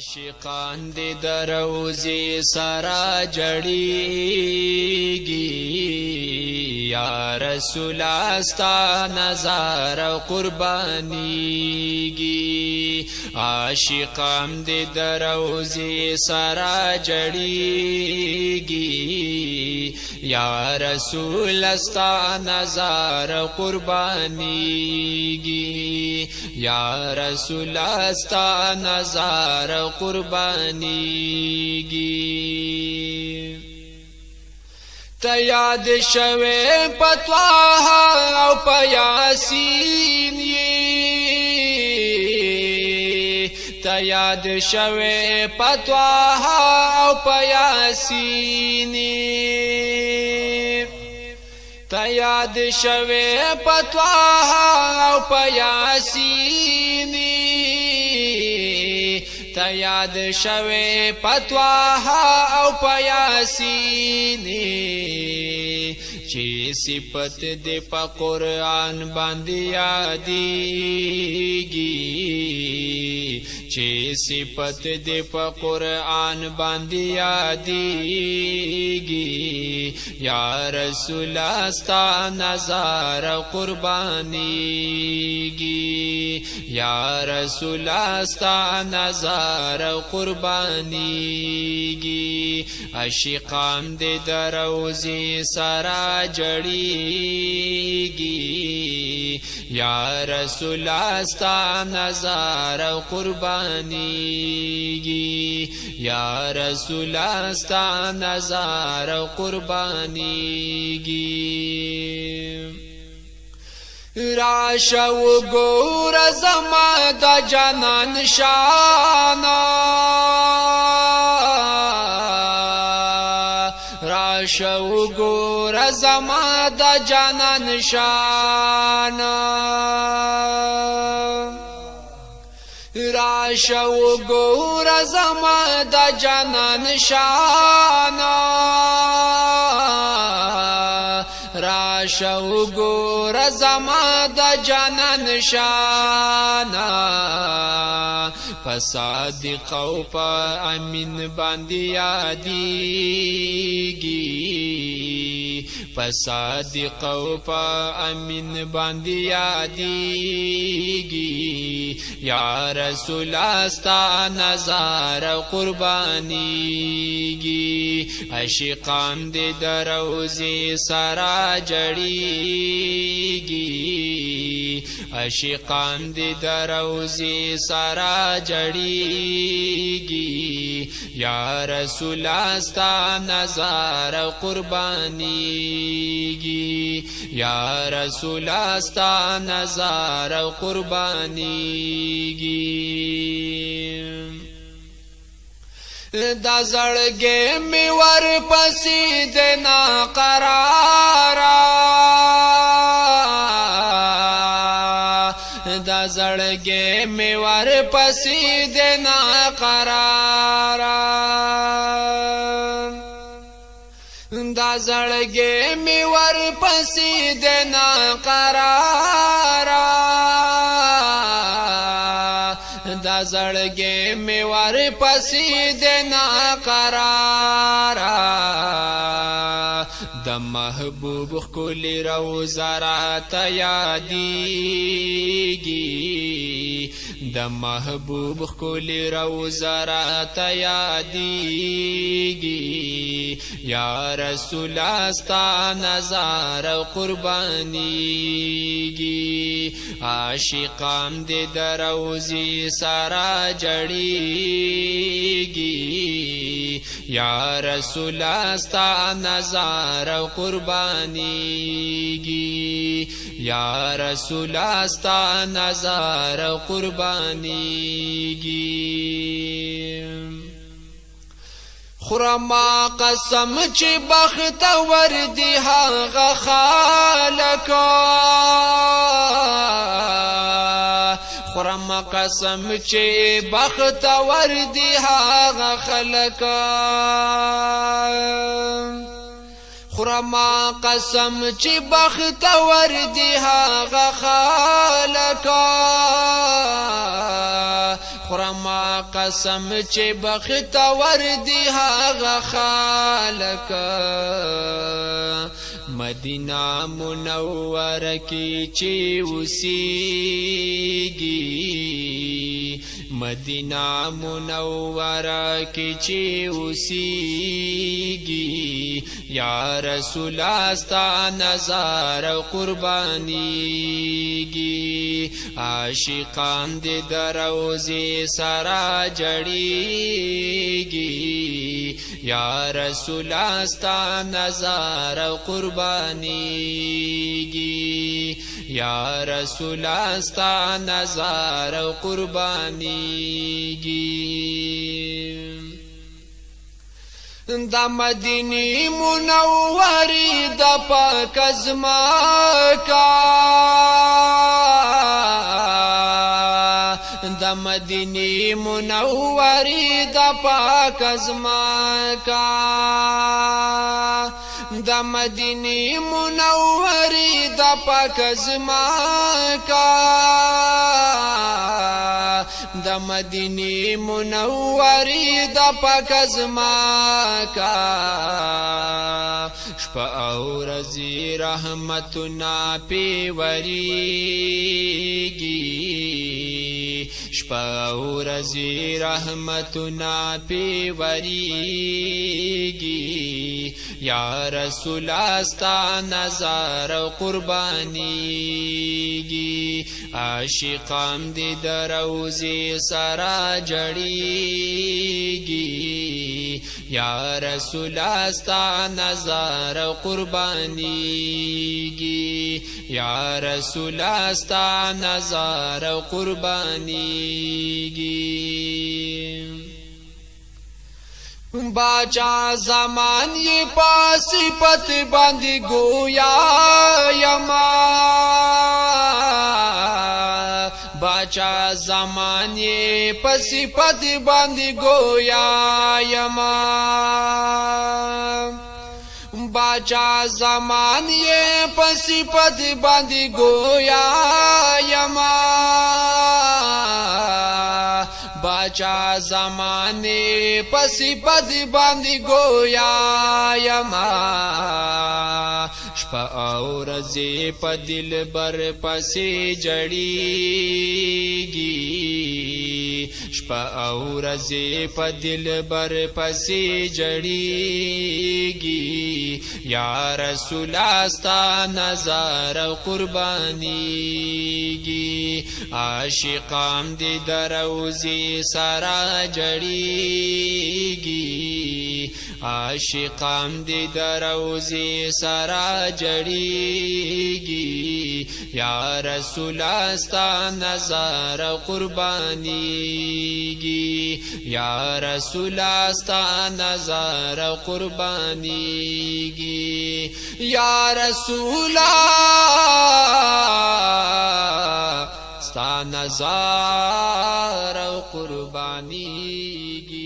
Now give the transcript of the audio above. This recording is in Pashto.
عاشقان دې د روزي سره جړېږي یا رسول استا نظر قربانيږي عاشقان دې د روزي سره جړېږي یا رسول استا نظر قربانيږي یا رسول استا نظر قربانيږي ته یاد شوه پتواه او په یاسین ته یاد شوه پتواه او په یاسین ته یاد شوه پتواه او په یاسین ته یاد شوه پتواه او په یاسین چې صفت دې په قرآن باندې یادېږي چې صفت دې په قرآن باندې یادېږي یا رسول استا نظر قربانيږي یا رسول استا نظر قربانيږي عاشقان دې د روزي سره جړېږي یا رسول استا نظر قربانيږي یا رسول استا نظر قربانيږي راشه وګور زما د جانان شانا راشه وګور زما د جانان شانا راشه وګور زما د جانان شانا راشه وګور زما د جانان شانا صادق او په امین باندې یادېږي صادق او په امین باندې یادېږي یا رسول استا نظر قربانيږي عاشقان دې د روزي سره جړېږي عاشقان دې د روزي سره جړېږي یا رسول استا نظر قربانيږي یا رسول استا نظر قربانيږي دا زړګې می ور پسې د نا قرارا دا زړګې می ور پسې د نا قرارا دا زړګې می ور پسې د نا قرارا دا زړګې می ور پسې د نا قرارا د محبوب خل روزه راته یادېږي د محبوب خل روزه راته یادېږي یا رسول استا نظر قربانيږي عاشقان دې د روزي سره جړېږي یا رسول استا نظر قربانيږي یا رسول استا نظر قربانيږي خرما قسم چې بخت ور دی هغه خالق خرما قسم چې بخت ور دی هغه خلق خرما قسم چې بخت ور دی هغه خالق خرما قسم چې بختور دی هغه خالق مدینہ منوره کې چې اوسېږي مدینہ منوره کې چې اوسېږي یا رسول استا نظر قربانیږي عاشقان دې دروزې سرا جړېږي یا رسول استا نظر قربانیږي یا رسول استا نظر قربانیږي دا مدینی منوری دا پاک ازمکا دا مدینی منوری دا پاک ازمکا دا مدینی منوری دا پاک ازمکا دا مدینی منوری دا پاک ازمکا شپا او رزی رحمتنا پیوریگی شپا او رزی رحمتنا پیوریگی یا رسول استا نظر قربانیگی عاشقان دی دروزی سرا جڑیگی یا رسول استا نظر قربانیگی یا رسول استا نظر قربانیگی باچا زمان یہ پاسی پت باندھی گویا یما باچا زمان یہ پسی پت باندھی گویا یما باچا زمان یہ پسی پت باندھی گویا یما باچا زمانے پسی پد باندھی گویا یما شپا او رزی پا دل بر پسی جڑیگی شپا او رزی پا دل بر پسی جڑیگی یا رسول استا نظر قربانیگی عاشقان دی دروزی سرا جڑیگی عاشقان دی دروزی سرا جڑیگی یا رسول استا نظر قربانیگی یا رسول استا نظر قربانیگی یا رسول استا نظر قربانیگی